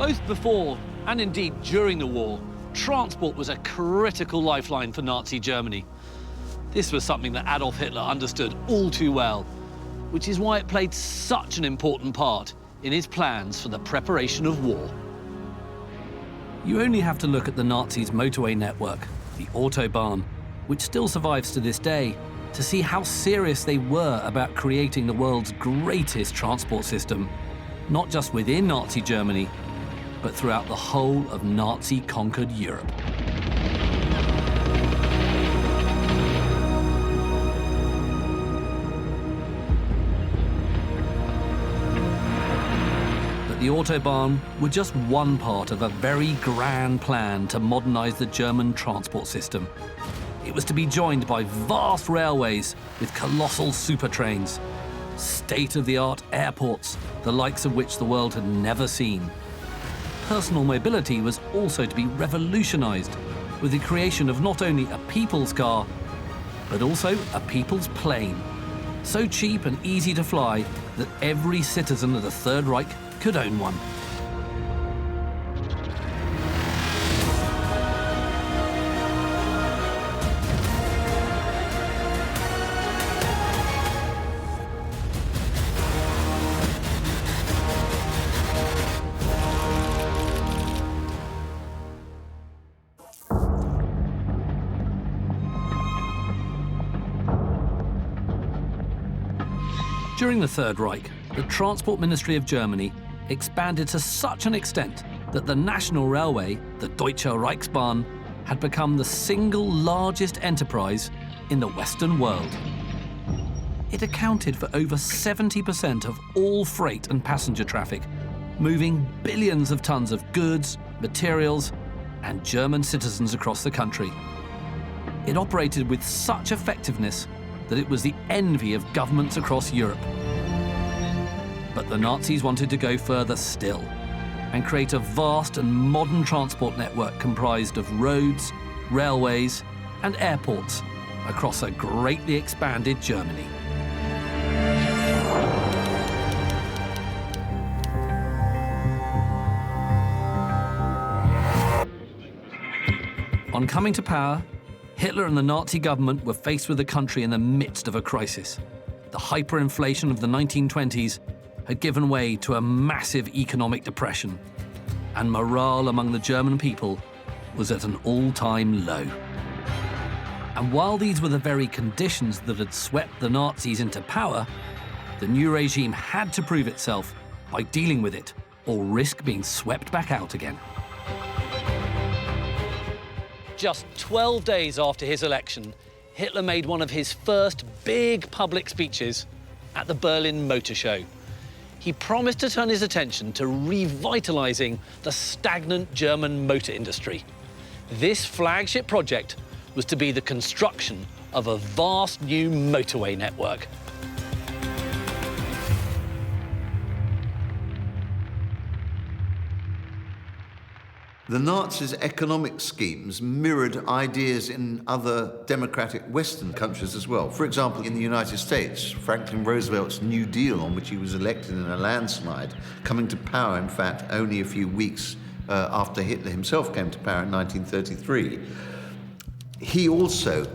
Both before and indeed during the war, transport was a critical lifeline for Nazi Germany. This was something that Adolf Hitler understood all too well, which is why it played such an important part in his plans for the preparation of war. You only have to look at the Nazis' motorway network, the Autobahn, which still survives to this day, to see how serious they were about creating the world's greatest transport system, not just within Nazi Germany, but throughout the whole of Nazi-conquered Europe. But the Autobahn were just one part of a very grand plan to modernize the German transport system. It was to be joined by vast railways with colossal supertrains, state-of-the-art airports, the likes of which the world had never seen. Personal mobility was also to be revolutionized with the creation of not only a people's car, but also a people's plane. So cheap and easy to fly that every citizen of the Third Reich could own one. During the Third Reich, the Transport Ministry of Germany expanded to such an extent that the national railway, the Deutsche Reichsbahn, had become the single largest enterprise in the Western world. It accounted for over 70% of all freight and passenger traffic, moving billions of tons of goods, materials, and German citizens across the country. It operated with such effectiveness that it was the envy of governments across Europe. But the Nazis wanted to go further still and create a vast and modern transport network comprised of roads, railways, and airports across a greatly expanded Germany. On coming to power, Hitler and the Nazi government were faced with a country in the midst of a crisis. The hyperinflation of the 1920s had given way to a massive economic depression, and morale among the German people was at an all-time low. And while these were the very conditions that had swept the Nazis into power, the new regime had to prove itself by dealing with it or risk being swept back out again. Just 12 days after his election, Hitler made one of his first big public speeches at the Berlin Motor Show. He promised to turn his attention to revitalizing the stagnant German motor industry. This flagship project was to be the construction of a vast new motorway network. The Nazis' economic schemes mirrored ideas in other democratic Western countries as well. For example, in the United States, Franklin Roosevelt's New Deal, on which he was elected in a landslide, coming to power, in fact, only a few weeks after Hitler himself came to power in 1933. He also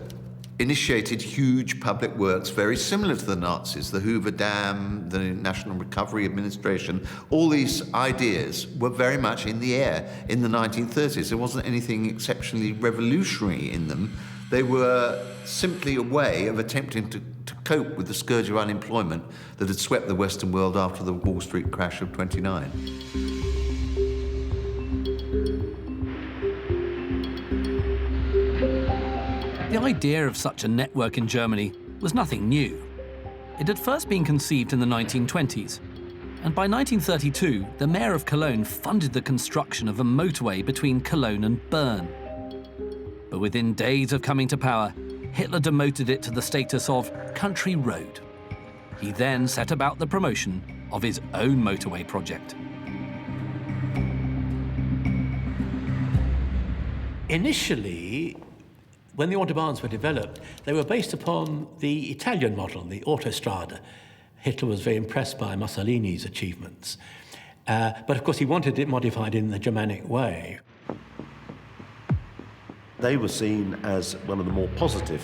initiated huge public works very similar to the Nazis, the Hoover Dam, the National Recovery Administration. All these ideas were very much in the air in the 1930s. There wasn't anything exceptionally revolutionary in them. They were simply a way of attempting to cope with the scourge of unemployment that had swept the Western world after the Wall Street crash of '29. The idea of such a network in Germany was nothing new. It had first been conceived in the 1920s, and by 1932, the mayor of Cologne funded the construction of a motorway between Cologne and Bern. But within days of coming to power, Hitler demoted it to the status of country road. He then set about the promotion of his own motorway project. Initially, when the Autobahns were developed, they were based upon the Italian model, the Autostrada. Hitler was very impressed by Mussolini's achievements. But of course, he wanted it modified in the Germanic way. They were seen as one of the more positive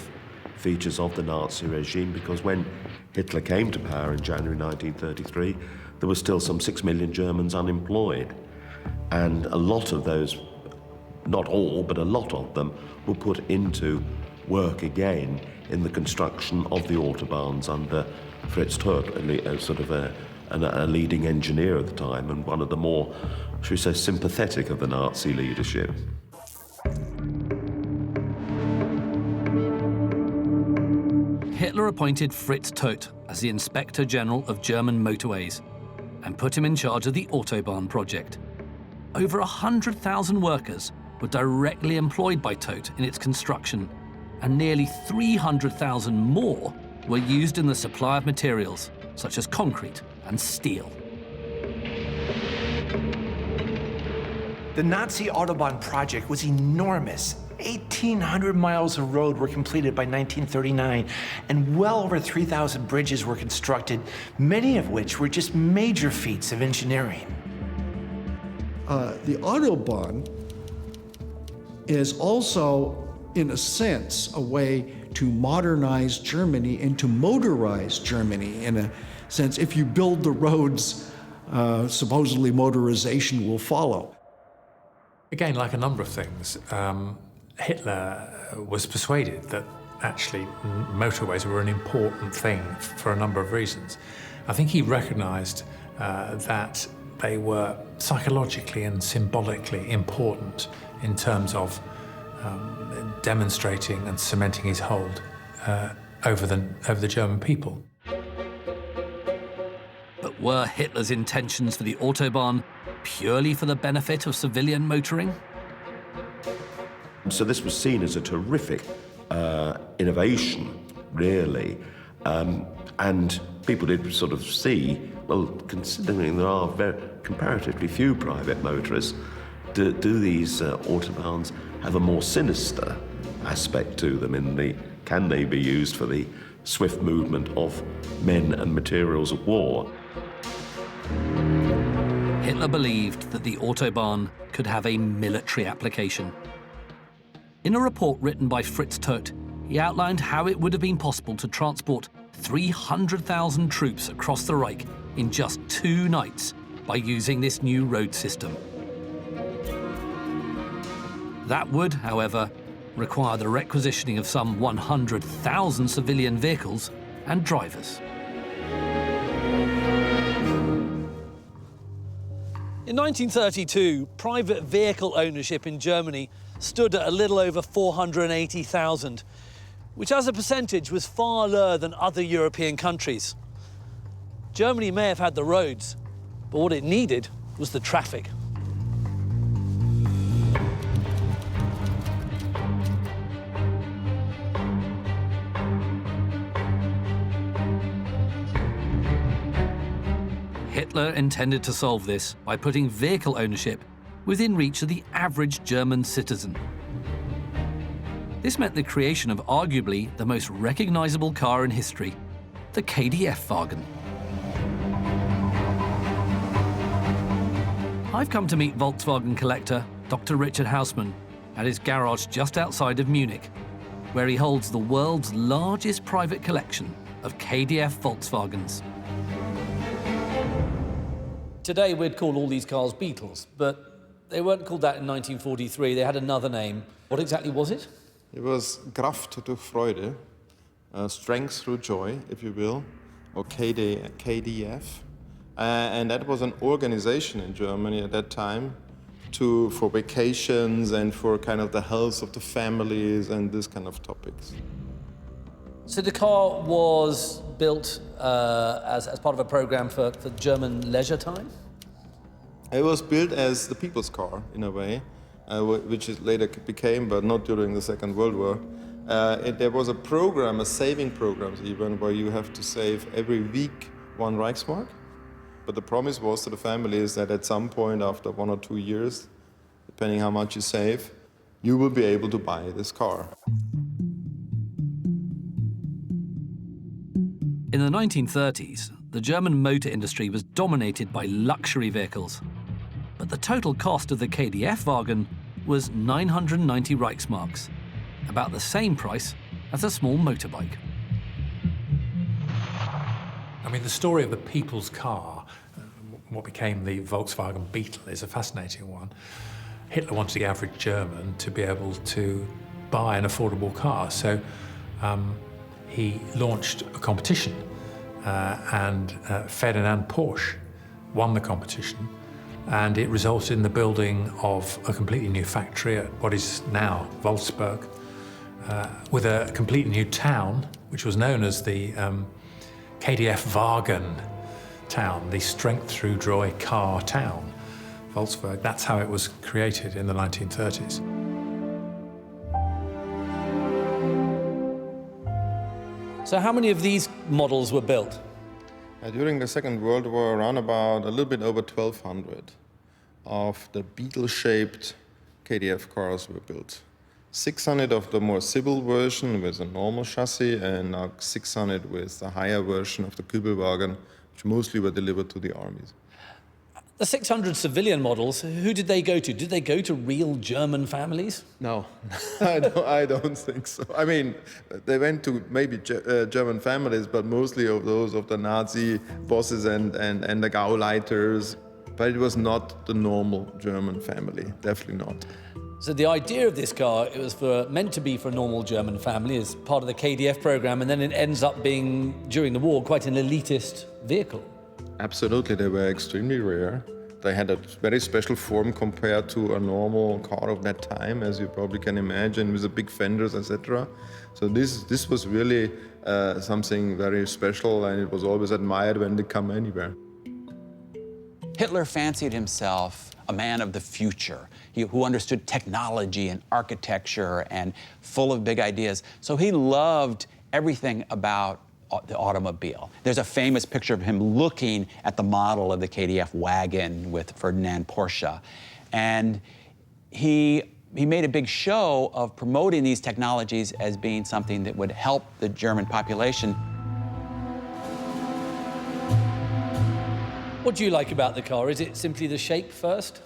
features of the Nazi regime because when Hitler came to power in January 1933, there were still some 6 million Germans unemployed. And a lot of those, not all, but a lot of them, were put into work again in the construction of the Autobahns under Fritz Trupp, sort of a leading engineer at the time and one of the more, should we say, sympathetic of the Nazi leadership. Hitler appointed Fritz Todt as the Inspector General of German motorways and put him in charge of the Autobahn project. Over 100,000 workers were directly employed by Todt in its construction, and nearly 300,000 more were used in the supply of materials such as concrete and steel. The Nazi Autobahn project was enormous. 1,800 miles of road were completed by 1939, and well over 3,000 bridges were constructed, many of which were just major feats of engineering. The Autobahn is also, in a sense, a way to modernize Germany and to motorize Germany. In a sense, if you build the roads, supposedly motorization will follow. Again, like a number of things, Hitler was persuaded that actually motorways were an important thing for a number of reasons. I think he recognized that they were psychologically and symbolically important in terms of demonstrating and cementing his hold over the German people. But were Hitler's intentions for the Autobahn purely for the benefit of civilian motoring? So this was seen as a terrific innovation, really, and people did sort of see, well, considering there are comparatively few private motorists, do these Autobahns have a more sinister aspect to them can they be used for the swift movement of men and materials of war? Hitler believed that the Autobahn could have a military application. In a report written by Fritz Todt, he outlined how it would have been possible to transport 300,000 troops across the Reich in just 2 nights by using this new road system. That would, however, require the requisitioning of some 100,000 civilian vehicles and drivers. In 1932, private vehicle ownership in Germany stood at a little over 480,000, which as a percentage was far lower than other European countries. Germany may have had the roads, but what it needed was the traffic. Hitler intended to solve this by putting vehicle ownership within reach of the average German citizen. This meant the creation of arguably the most recognizable car in history, the Kdf-Wagen. I've come to meet Volkswagen collector Dr. Richard Hausmann at his garage just outside of Munich, where he holds the world's largest private collection of KDF Volkswagens. Today we'd call all these cars Beetles, but they weren't called that in 1943. They had another name. What exactly was it? It was Kraft durch Freude, strength through joy, if you will, or KDF. And that was an organization in Germany at that time for vacations and for kind of the health of the families and this kind of topics. So the car was built as part of a program for German leisure time? It was built as the people's car, in a way, which it later became, but not during the Second World War. There was a program, a saving program even, where you have to save every week 1 Reichsmark. But the promise was to the families that at some point after 1 or 2 years, depending how much you save, you will be able to buy this car. In the 1930s, the German motor industry was dominated by luxury vehicles. But the total cost of the Kdf-Wagen was 990 Reichsmarks, about the same price as a small motorbike. I mean, the story of the people's car, what became the Volkswagen Beetle, is a fascinating one. Hitler wanted the average German to be able to buy an affordable car, so he launched a competition, and Ferdinand Porsche won the competition, and it resulted in the building of a completely new factory at what is now Wolfsburg, with a completely new town, which was known as the Kdf-Wagen town, the strength-through-joy car town, Wolfsburg. That's how it was created in the 1930s. So how many of these models were built? During the Second World War, around about a little bit over 1,200 of the Beetle-shaped KDF cars were built. 600 of the more civil version with a normal chassis, and 600 with the higher version of the Kübelwagen, which mostly were delivered to the armies. The 600 civilian models, who did they go to? Did they go to real German families? No, I don't think so. I mean, they went to maybe German families, but mostly of those of the Nazi bosses and the Gauleiters. But it was not the normal German family, definitely not. So the idea of this car, it was meant to be for a normal German family as part of the KDF program, and then it ends up being, during the war, quite an elitist vehicle. Absolutely, they were extremely rare. They had a very special form compared to a normal car of that time, as you probably can imagine, with the big fenders, etc. So this was really something very special, and it was always admired when they come anywhere. Hitler fancied himself a man of the future, who understood technology and architecture and full of big ideas. So he loved everything about the automobile. There's a famous picture of him looking at the model of the Kdf-Wagen with Ferdinand Porsche. And he made a big show of promoting these technologies as being something that would help the German population. What do you like about the car? Is it simply the shape first?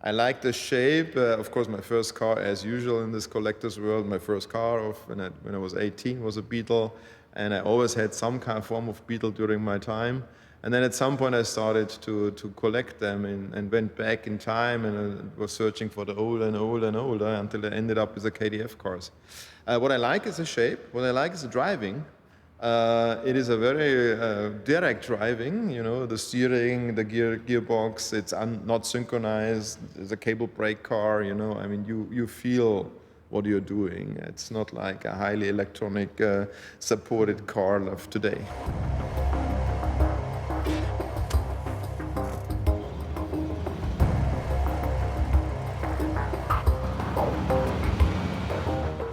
I like the shape. Of course, my first car, as usual in this collector's world, my first car when I was 18 was a Beetle. And I always had some kind of form of Beetle during my time. And then at some point I started to collect them and went back in time and was searching for the older and older and older until I ended up with the KDF cars. What I like is the shape. What I like is the driving. It is a very direct driving, you know, the steering, the gearbox, it's not synchronized, it's a cable brake car, you know, I mean, you feel what you're doing. It's not like a highly electronic supported car of today.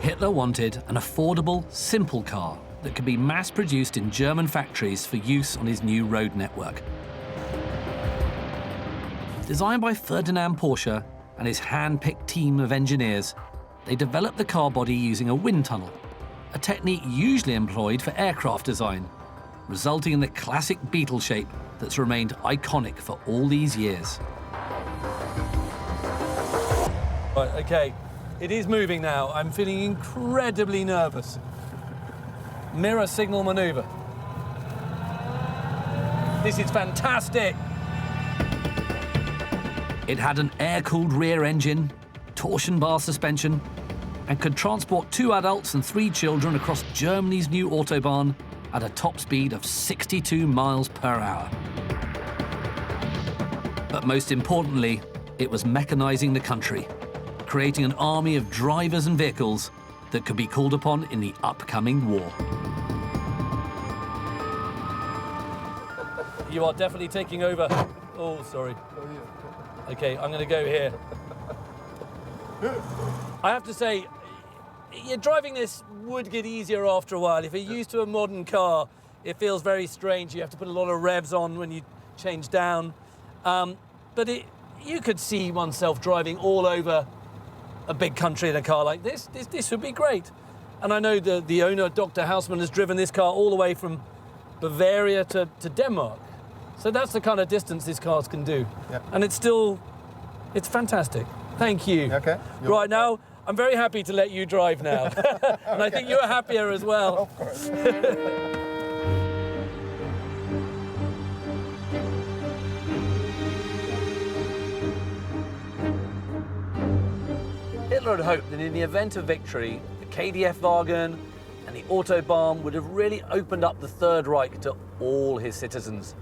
Hitler wanted an affordable, simple car that could be mass-produced in German factories for use on his new road network. Designed by Ferdinand Porsche and his hand-picked team of engineers, they developed the car body using a wind tunnel, a technique usually employed for aircraft design, resulting in the classic Beetle shape that's remained iconic for all these years. Right, okay, it is moving now. I'm feeling incredibly nervous. Mirror signal maneuver. This is fantastic. It had an air-cooled rear engine, torsion bar suspension, and could transport 2 adults and 3 children across Germany's new Autobahn at a top speed of 62 miles per hour. But most importantly, it was mechanizing the country, creating an army of drivers and vehicles that could be called upon in the upcoming war. You are definitely taking over. Oh, sorry. Okay, I'm going to go here. I have to say, driving this would get easier after a while. If you're used to a modern car, it feels very strange. You have to put a lot of revs on when you change down. But you could see oneself driving all over a big country in a car like this. This would be great. And I know the owner, Dr. Hausmann, has driven this car all the way from Bavaria to Denmark. So that's the kind of distance these cars can do. Yeah. And it's fantastic. Thank you. Okay. Right now, I'm very happy to let you drive now. And I think you're happier as well. Of course. Hitler had hoped that in the event of victory, the Kdf-Wagen and the Autobahn would have really opened up the Third Reich to all his citizens.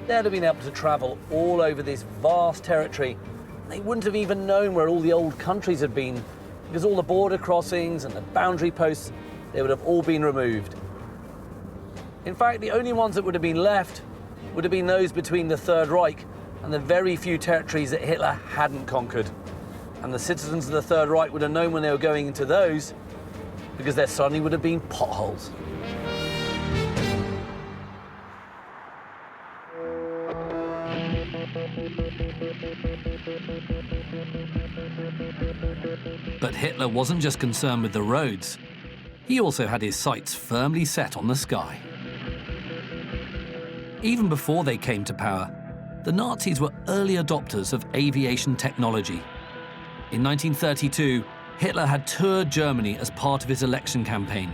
They'd have been able to travel all over this vast territory. They wouldn't have even known where all the old countries had been, because all the border crossings and the boundary posts, they would have all been removed. In fact, the only ones that would have been left would have been those between the Third Reich and the very few territories that Hitler hadn't conquered. And the citizens of the Third Reich would have known when they were going into those, because there suddenly would have been potholes. But Hitler wasn't just concerned with the roads. He also had his sights firmly set on the sky. Even before they came to power, the Nazis were early adopters of aviation technology. In 1932, Hitler had toured Germany as part of his election campaign.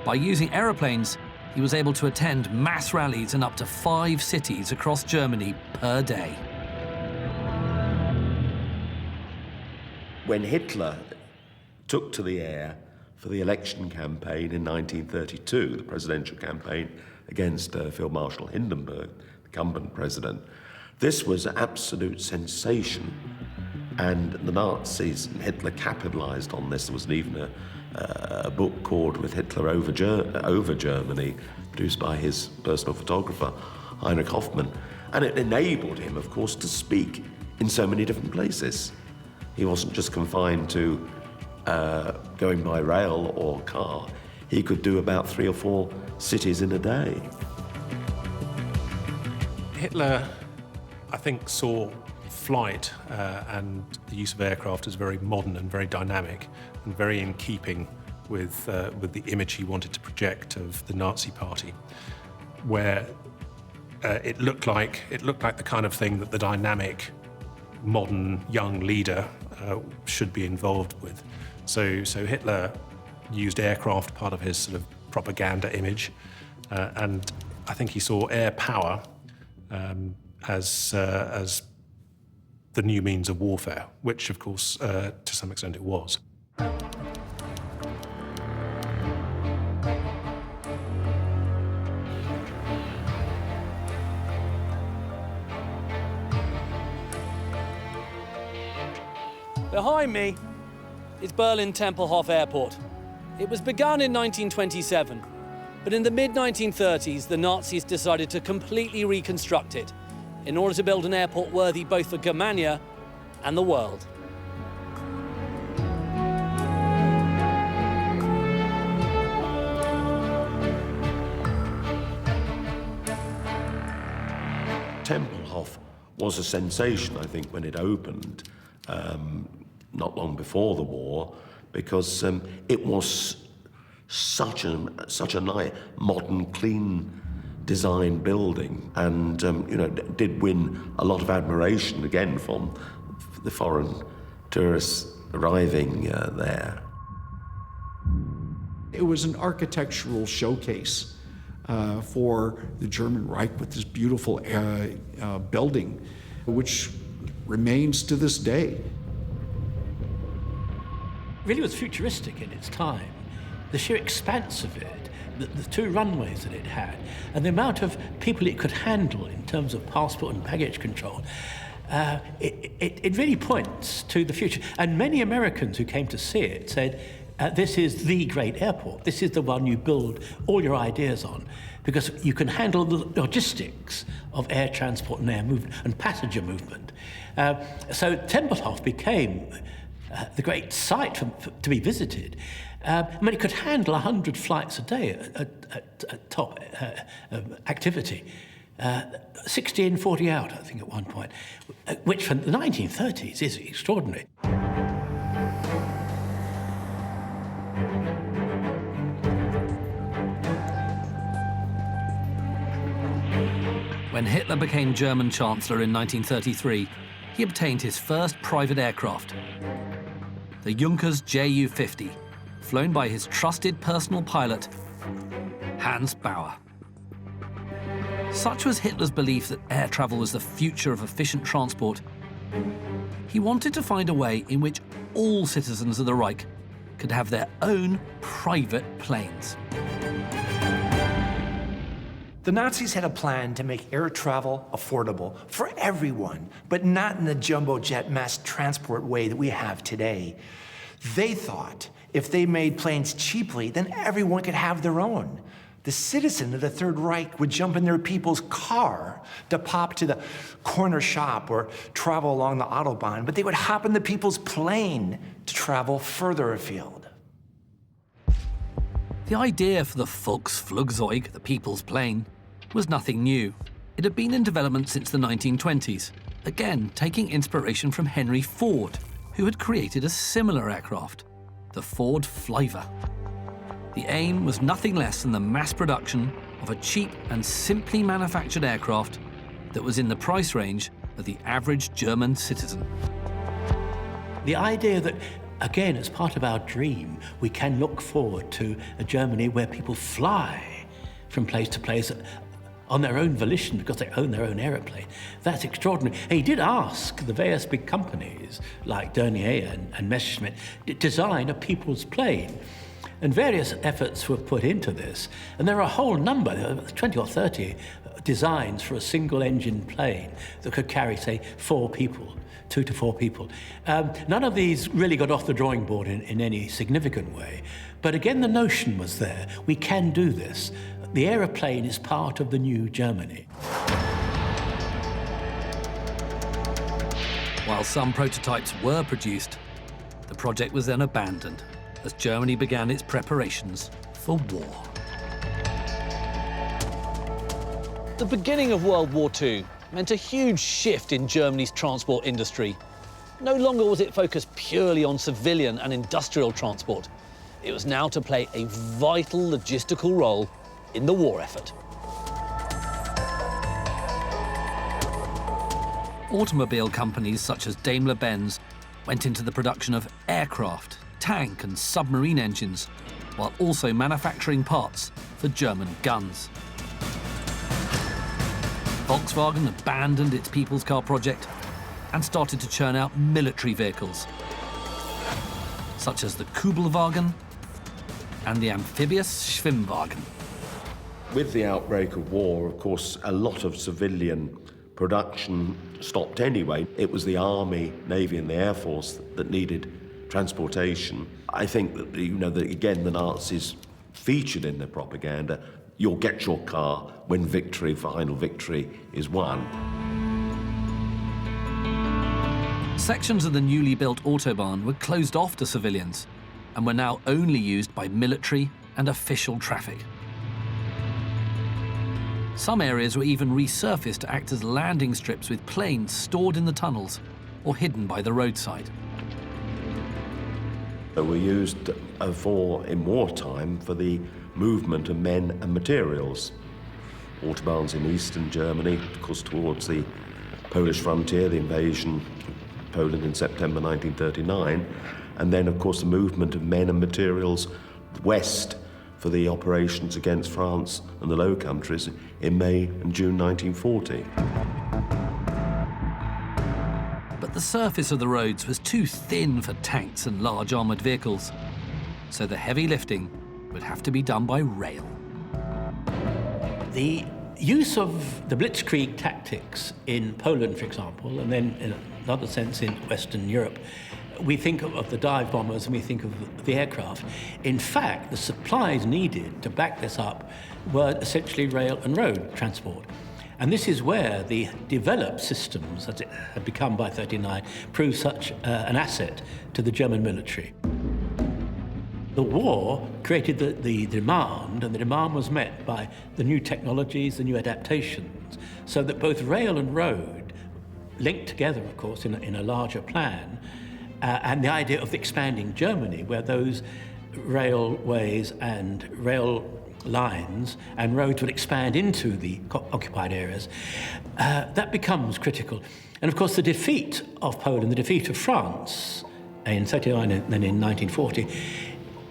By using aeroplanes, he was able to attend mass rallies in up to 5 cities across Germany per day. When Hitler took to the air for the election campaign in 1932, the presidential campaign against Field Marshal Hindenburg, the incumbent president, this was an absolute sensation. And the Nazis, Hitler capitalized on this. There was even a book called With Hitler Over Germany, produced by his personal photographer, Heinrich Hoffmann. And it enabled him, of course, to speak in so many different places. He wasn't just confined to going by rail or car. He could do about 3 or 4 cities in a day. Hitler, I think, saw flight and the use of aircraft as very modern and very dynamic and very in keeping with the image he wanted to project of the Nazi Party, where it looked like the kind of thing that the dynamic, modern young leader should be involved with. So Hitler used aircraft, part of his sort of propaganda image, and I think he saw air power as the new means of warfare, which, of course, to some extent it was. Behind me is Berlin Tempelhof Airport. It was begun in 1927, but in the mid-1930s, the Nazis decided to completely reconstruct it in order to build an airport worthy both for Germania and the world. Tempelhof was a sensation, I think, when it opened, not long before the war, because it was such a nice, modern, clean design building, and did win a lot of admiration again from the foreign tourists arriving there. It was an architectural showcase for the German Reich with this beautiful building, which remains to this day. Really was futuristic in its time. The sheer expanse of it, the 2 runways that it had, and the amount of people it could handle in terms of passport and baggage control, it really points to the future. And many Americans who came to see it said, this is the great airport. This is the one you build all your ideas on, because you can handle the logistics of air transport and air movement and passenger movement. So Tempelhof became the great site to be visited. It could handle 100 flights a day at top activity. 60 in, 40 out, I think, at one point, which for the 1930s is extraordinary. When Hitler became German Chancellor in 1933, he obtained his first private aircraft, the Junkers Ju-50, flown by his trusted personal pilot, Hans Bauer. Such was Hitler's belief that air travel was the future of efficient transport, he wanted to find a way in which all citizens of the Reich could have their own private planes. The Nazis had a plan to make air travel affordable for everyone, but not in the jumbo jet mass transport way that we have today. They thought if they made planes cheaply, then everyone could have their own. The citizen of the Third Reich would jump in their people's car to pop to the corner shop or travel along the Autobahn, but they would hop in the people's plane to travel further afield. The idea for the Volksflugzeug, the people's plane, was nothing new. It had been in development since the 1920s, again taking inspiration from Henry Ford, who had created a similar aircraft, the Ford Flivver. The aim was nothing less than the mass production of a cheap and simply manufactured aircraft that was in the price range of the average German citizen. The idea that, again, as part of our dream, we can look forward to a Germany where people fly from place to place on their own volition because they own their own aeroplane. That's extraordinary. He did ask the various big companies like Dornier and Messerschmitt to design a people's plane. And various efforts were put into this. And there are a whole number, 20 or 30 designs for a single engine plane that could carry, say, 4 people, 2 to 4 people. None of these really got off the drawing board in any significant way. But again, the notion was there. We can do this. The aeroplane is part of the new Germany. While some prototypes were produced, the project was then abandoned as Germany began its preparations for war. The beginning of World War II meant a huge shift in Germany's transport industry. No longer was it focused purely on civilian and industrial transport. It was now to play a vital logistical role in the war effort. Automobile companies such as Daimler-Benz went into the production of aircraft, tank and submarine engines, while also manufacturing parts for German guns. Volkswagen abandoned its people's car project and started to churn out military vehicles, such as the Kubelwagen and the amphibious Schwimmwagen. With the outbreak of war, of course, a lot of civilian production stopped anyway. It was the Army, Navy and the Air Force that needed transportation. I think that, that again, the Nazis featured in their propaganda, you'll get your car when final victory is won. Sections of the newly built Autobahn were closed off to civilians and were now only used by military and official traffic. Some areas were even resurfaced to act as landing strips with planes stored in the tunnels or hidden by the roadside. They were used in wartime for the movement of men and materials. Autobahns in eastern Germany, of course towards the Polish frontier, the invasion of Poland in September 1939, and then of course the movement of men and materials west for the operations against France and the Low Countries in May and June 1940. But the surface of the roads was too thin for tanks and large armoured vehicles, so the heavy lifting would have to be done by rail. The use of the blitzkrieg tactics in Poland, for example, and then in another sense in Western Europe, we think of the dive bombers and we think of the aircraft. In fact, the supplies needed to back this up were essentially rail and road transport. And this is where the developed systems, as it had become by 1939, proved such an asset to the German military. The war created the demand, and the demand was met by the new technologies, the new adaptations, so that both rail and road linked together, of course, in a larger plan, and the idea of expanding Germany, where those railways and rail lines and roads would expand into the occupied areas, that becomes critical. And of course, the defeat of Poland, the defeat of France in 1939 and then in 1940,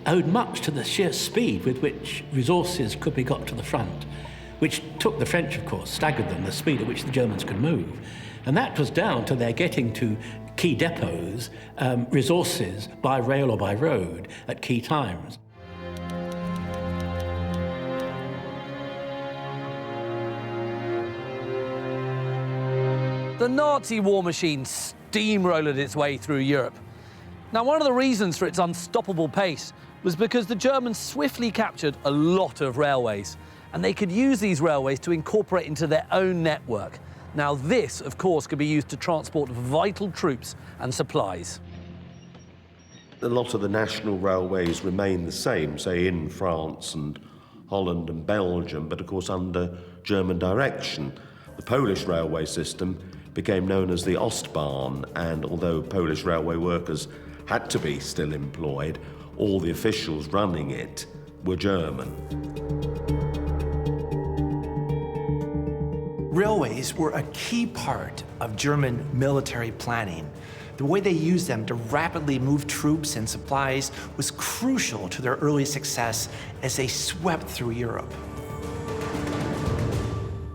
owed much to the sheer speed with which resources could be got to the front, which took the French, of course, staggered them, the speed at which the Germans could move. And that was down to their getting to key depots, resources by rail or by road at key times. The Nazi war machine steamrolled its way through Europe. Now, one of the reasons for its unstoppable pace was because the Germans swiftly captured a lot of railways, and they could use these railways to incorporate into their own network. Now, this, of course, could be used to transport vital troops and supplies. A lot of the national railways remain the same, say in France and Holland and Belgium, but of course under German direction. The Polish railway system became known as the Autobahn, and although Polish railway workers had to be still employed, all the officials running it were German. Railways were a key part of German military planning. The way they used them to rapidly move troops and supplies was crucial to their early success as they swept through Europe.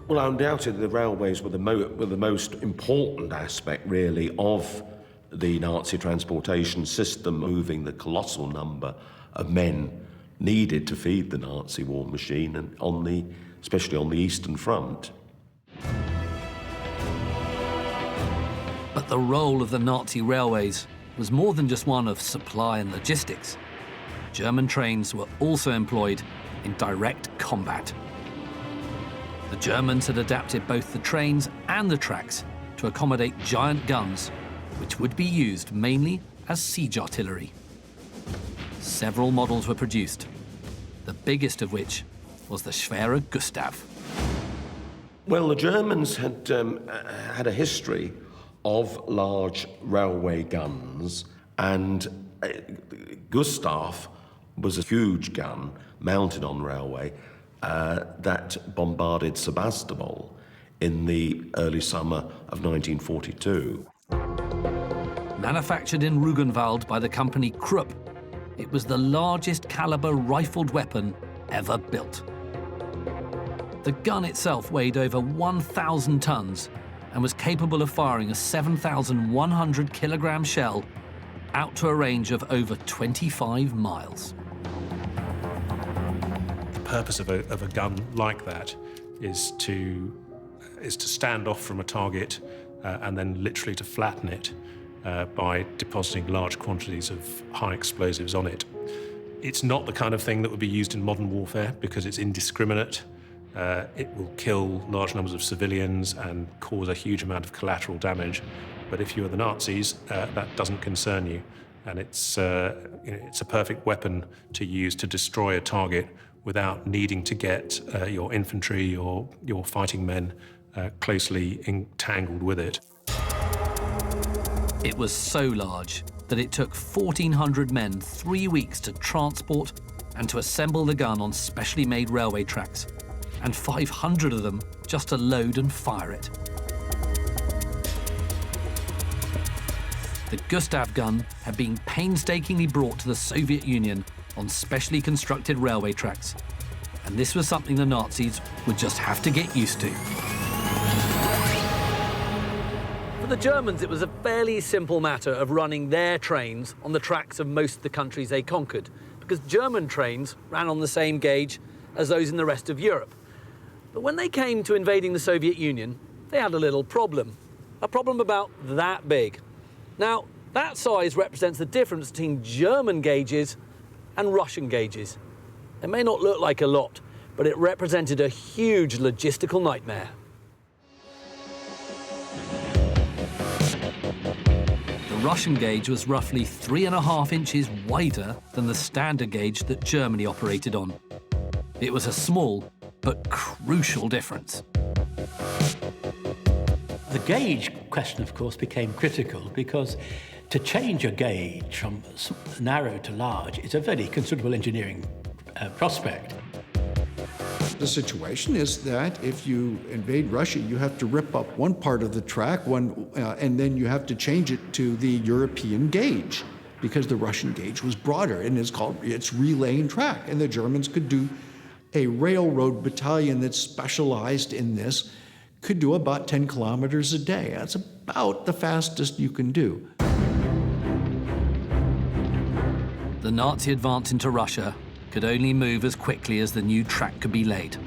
Well, undoubtedly, the railways were the most important aspect, really, of the Nazi transportation system, moving the colossal number of men needed to feed the Nazi war machine, and especially on the Eastern Front. But the role of the Nazi railways was more than just one of supply and logistics. German trains were also employed in direct combat. The Germans had adapted both the trains and the tracks to accommodate giant guns, which would be used mainly as siege artillery. Several models were produced, the biggest of which was the Schwere Gustav. Well, the Germans had had a history of large railway guns, and Gustav was a huge gun mounted on railway that bombarded Sebastopol in the early summer of 1942. Manufactured in Rügenwald by the company Krupp, it was the largest caliber rifled weapon ever built. The gun itself weighed over 1,000 tons and was capable of firing a 7,100 kilogram shell out to a range of over 25 miles. The purpose of a gun like that is to stand off from a target and then literally to flatten it by depositing large quantities of high explosives on it. It's not the kind of thing that would be used in modern warfare because it's indiscriminate. It will kill large numbers of civilians and cause a huge amount of collateral damage. But if you're the Nazis, that doesn't concern you. And it's a perfect weapon to use to destroy a target without needing to get your infantry or your fighting men closely entangled with it. It was so large that it took 1,400 men 3 weeks to transport and to assemble the gun on specially made railway tracks, and 500 of them just to load and fire it. The Gustav gun had been painstakingly brought to the Soviet Union on specially constructed railway tracks, and this was something the Nazis would just have to get used to. For the Germans, it was a fairly simple matter of running their trains on the tracks of most of the countries they conquered, because German trains ran on the same gauge as those in the rest of Europe. But when they came to invading the Soviet Union, they had a little problem. A problem about that big. Now, that size represents the difference between German gauges and Russian gauges. It may not look like a lot, but it represented a huge logistical nightmare. The Russian gauge was roughly 3.5 inches wider than the standard gauge that Germany operated on. It was a small but crucial difference. The gauge question, of course, became critical because to change a gauge from narrow to large is a very considerable engineering prospect. The situation is that if you invade Russia, you have to rip up one part of the track, and then you have to change it to the European gauge, because the Russian gauge was broader, and it's relane track. And the Germans could do a railroad battalion that's specialized in this, could do about 10 kilometers a day. That's about the fastest you can do. The Nazi advance into Russia could only move as quickly as the new track could be laid.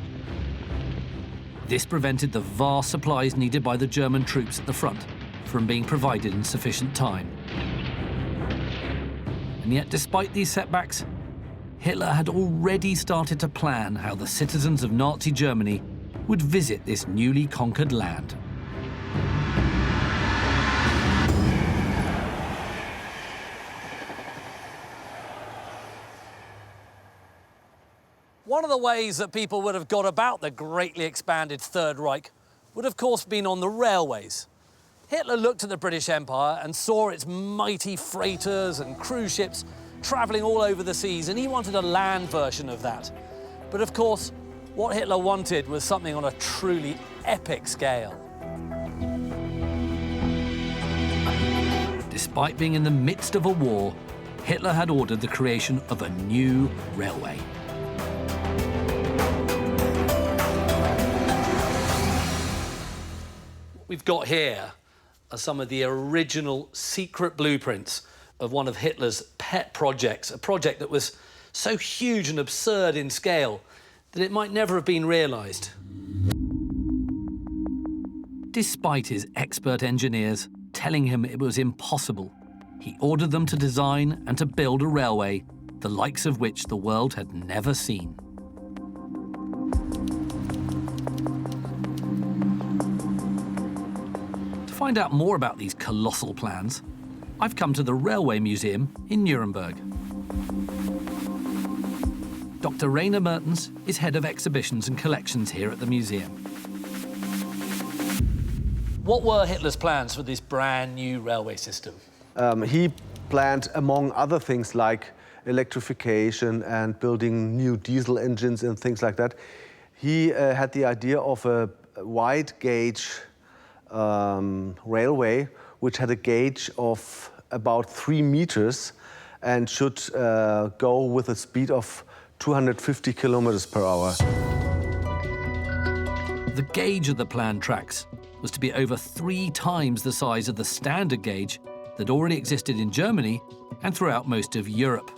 This prevented the vast supplies needed by the German troops at the front from being provided in sufficient time. And yet, despite these setbacks, Hitler had already started to plan how the citizens of Nazi Germany would visit this newly conquered land. One of the ways that people would have got about the greatly expanded Third Reich would, of course, been on the railways. Hitler looked at the British Empire and saw its mighty freighters and cruise ships travelling all over the seas, and he wanted a land version of that. But of course, what Hitler wanted was something on a truly epic scale. Despite being in the midst of a war, Hitler had ordered the creation of a new railway. What we've got here are some of the original secret blueprints of one of Hitler's pet projects, a project that was so huge and absurd in scale that it might never have been realised. Despite his expert engineers telling him it was impossible, he ordered them to design and to build a railway, the likes of which the world had never seen. To find out more about these colossal plans, I've come to the Railway Museum in Nuremberg. Dr. Rainer Mertens is head of exhibitions and collections here at the museum. What were Hitler's plans for this brand new railway system? He planned, among other things, like electrification and building new diesel engines and things like that. He had the idea of a wide gauge railway, which had a gauge of about 3 meters and should go with a speed of 250 kilometers per hour. The gauge of the planned tracks was to be over 3 times the size of the standard gauge that already existed in Germany and throughout most of Europe.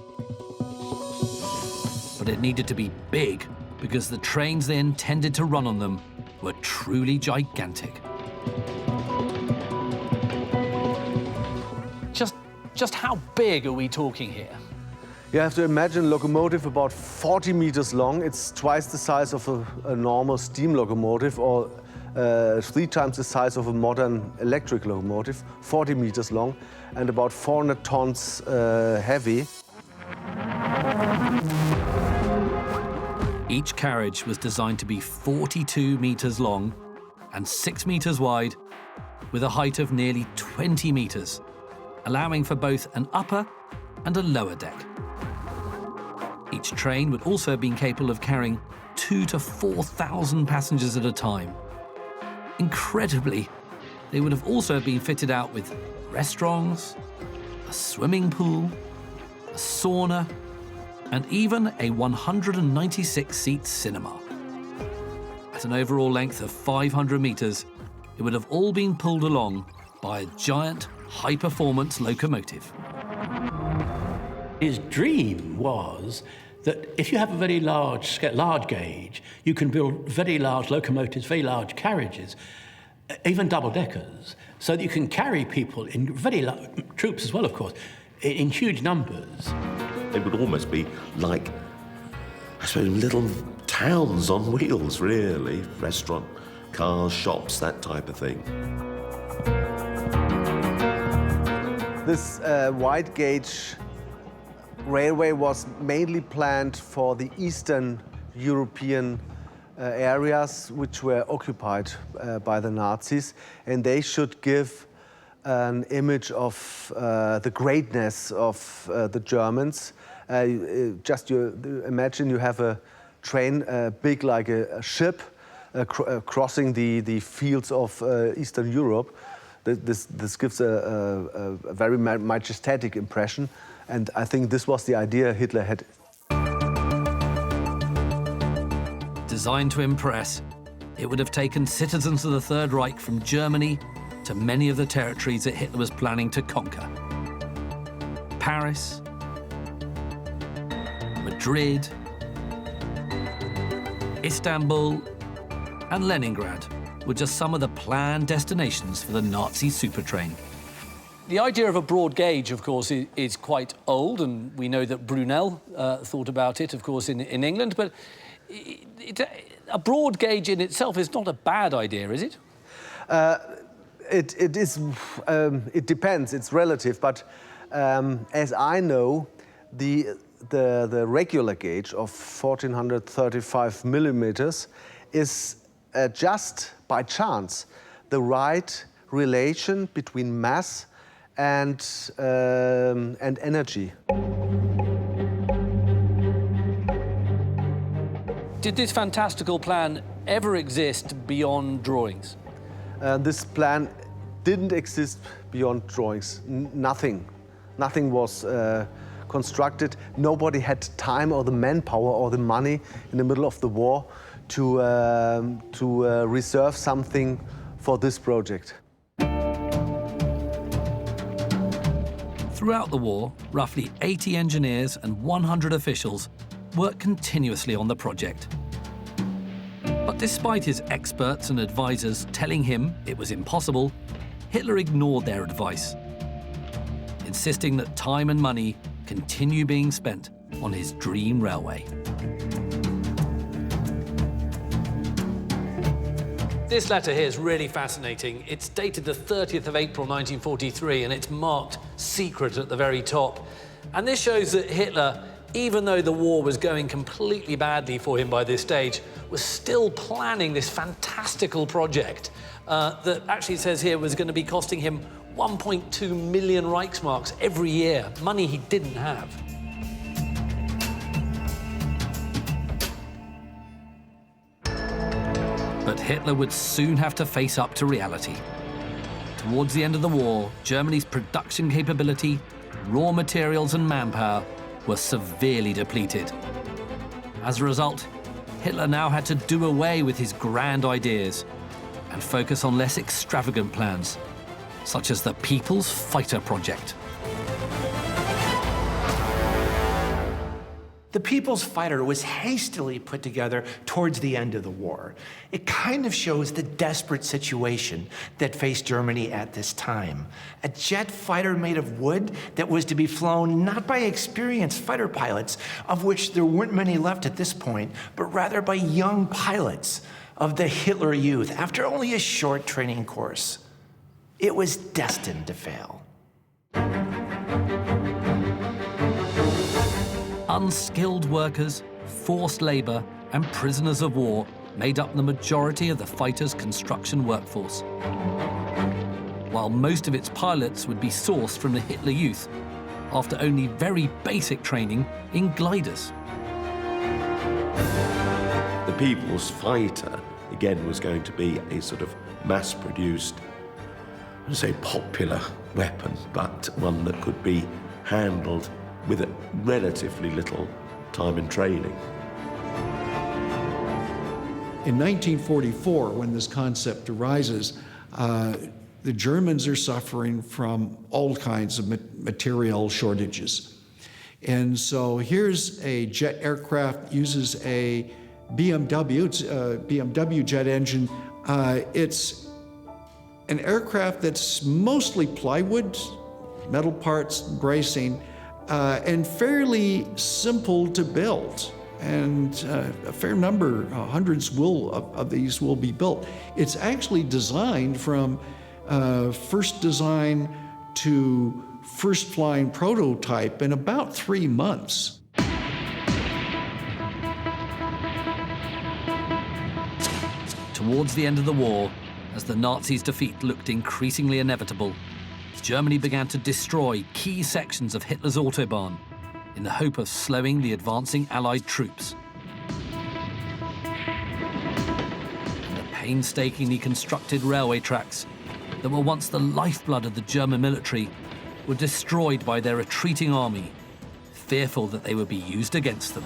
But it needed to be big because the trains they intended to run on them were truly gigantic. Just how big are we talking here? You have to imagine a locomotive about 40 meters long. It's twice the size of a normal steam locomotive, or 3 times the size of a modern electric locomotive, 40 meters long, and about 400 tons heavy. Each carriage was designed to be 42 meters long and 6 meters wide, with a height of nearly 20 meters, allowing for both an upper and a lower deck. Each train would also have been capable of carrying 2,000 to 4,000 passengers at a time. Incredibly, they would have also been fitted out with restaurants, a swimming pool, a sauna, and even a 196-seat cinema. At an overall length of 500 meters, it would have all been pulled along by a giant, high-performance locomotive. His dream was that if you have a very large gauge, you can build very large locomotives, very large carriages, even double-deckers, so that you can carry people in troops as well, of course, in huge numbers. It would almost be like, I suppose, little towns on wheels, really. Restaurant, cars, shops, that type of thing. This wide gauge railway was mainly planned for the Eastern European areas which were occupied by the Nazis, and they should give an image of the greatness of the Germans. Just imagine you have a train big like a ship crossing the fields of Eastern Europe. This gives a very majestic impression, and I think this was the idea Hitler had. Designed to impress, it would have taken citizens of the Third Reich from Germany to many of the territories that Hitler was planning to conquer. Paris, Madrid, Istanbul, and Leningrad were just some of the planned destinations for the Nazi supertrain. The idea of a broad gauge, of course, is quite old, and we know that Brunel thought about it, of course, in England, but a broad gauge in itself is not a bad idea, is it? It is. It depends. It's relative, but as I know, the regular gauge of 1435 millimeters is just by chance the right relation between mass and energy. Did this fantastical plan ever exist beyond drawings? This plan didn't exist beyond drawings. Nothing was constructed. Nobody had time or the manpower or the money in the middle of the war to reserve something for this project. Throughout the war, roughly 80 engineers and 100 officials worked continuously on the project. But despite his experts and advisors telling him it was impossible, Hitler ignored their advice, insisting that time and money continue being spent on his dream railway. This letter here is really fascinating. It's dated the 30th of April 1943, and it's marked secret at the very top. And this shows that Hitler, even though the war was going completely badly for him by this stage, was still planning this fantastical project that actually says here was going to be costing him 1.2 million Reichsmarks every year, money he didn't have. But Hitler would soon have to face up to reality. Towards the end of the war, Germany's production capability, raw materials and manpower were severely depleted. As a result, Hitler now had to do away with his grand ideas and focus on less extravagant plans, such as the People's Fighter Project. The People's Fighter was hastily put together towards the end of the war. It kind of shows the desperate situation that faced Germany at this time. A jet fighter made of wood that was to be flown not by experienced fighter pilots, of which there weren't many left at this point, but rather by young pilots of the Hitler Youth after only a short training course. It was destined to fail. Unskilled workers, forced labor, and prisoners of war made up the majority of the fighter's construction workforce, while most of its pilots would be sourced from the Hitler Youth after only very basic training in gliders. The People's Fighter, again, was going to be a sort of mass-produced, I would say popular weapon, but one that could be handled with relatively little time and training. In 1944, when this concept arises, the Germans are suffering from all kinds of material shortages. And so here's a jet aircraft, uses a BMW, it's a BMW jet engine. It's an aircraft that's mostly plywood, metal parts, bracing, and fairly simple to build. And a fair number, hundreds of these will be built. It's actually designed from first design to first flying prototype in about 3 months. Towards the end of the war, as the Nazis' defeat looked increasingly inevitable, Germany began to destroy key sections of Hitler's Autobahn in the hope of slowing the advancing Allied troops. painstakingly constructed railway tracks that were once the lifeblood of the German military were destroyed by their retreating army, fearful that they would be used against them.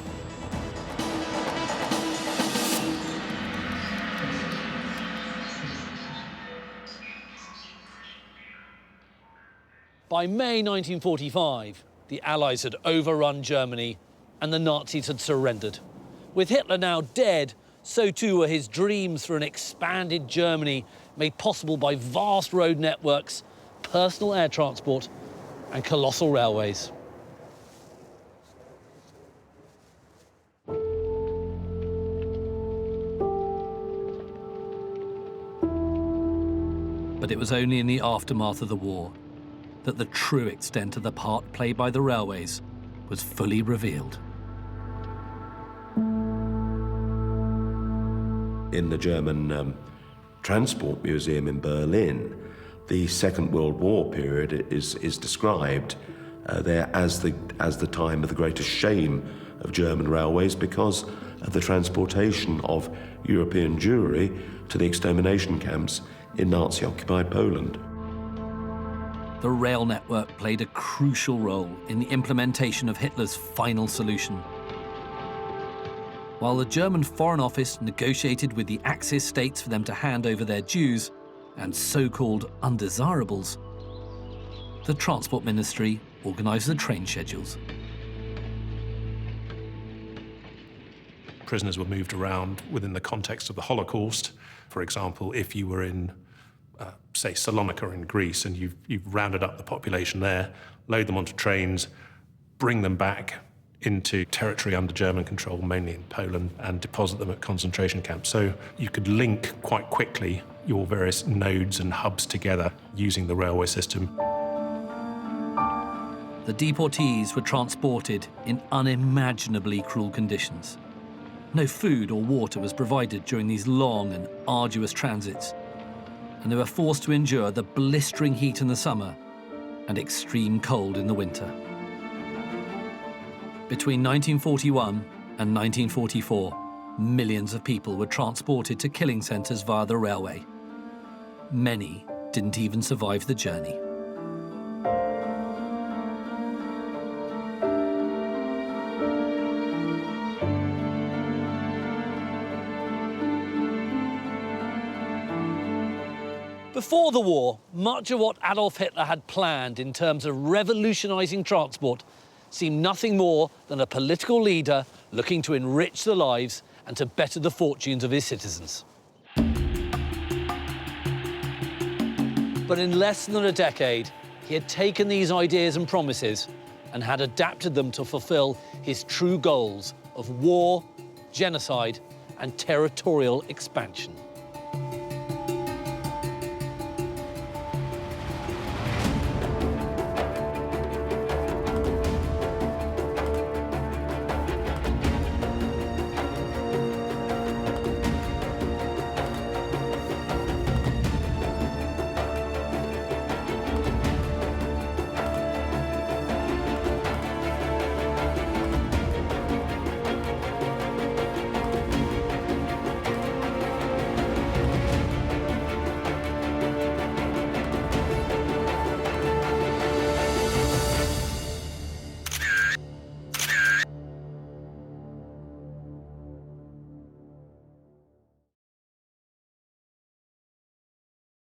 By May 1945, the Allies had overrun Germany and the Nazis had surrendered. With Hitler now dead, so too were his dreams for an expanded Germany made possible by vast road networks, personal air transport, and colossal railways. But it was only in the aftermath of the war that the true extent of the part played by the railways was fully revealed. In the German Transport Museum in Berlin, the Second World War period is described there as the time of the greatest shame of German railways because of the transportation of European Jewry to the extermination camps in Nazi-occupied Poland. The rail network played a crucial role in the implementation of Hitler's final solution. While the German Foreign Office negotiated with the Axis states for them to hand over their Jews and so-called undesirables, the Transport Ministry organised the train schedules. Prisoners were moved around within the context of the Holocaust. For example, if you were in say Salonika in Greece, and you've rounded up the population there, load them onto trains, bring them back into territory under German control, mainly in Poland, and deposit them at concentration camps. So you could link quite quickly your various nodes and hubs together using the railway system. The deportees were transported in unimaginably cruel conditions. No food or water was provided during these long and arduous transits, and they were forced to endure the blistering heat in the summer and extreme cold in the winter. Between 1941 and 1944, millions of people were transported to killing centres via the railway. Many didn't even survive the journey. Before the war, much of what Adolf Hitler had planned in terms of revolutionising transport seemed nothing more than a political leader looking to enrich the lives and to better the fortunes of his citizens. But in less than a decade, he had taken these ideas and promises and had adapted them to fulfil his true goals of war, genocide, and territorial expansion.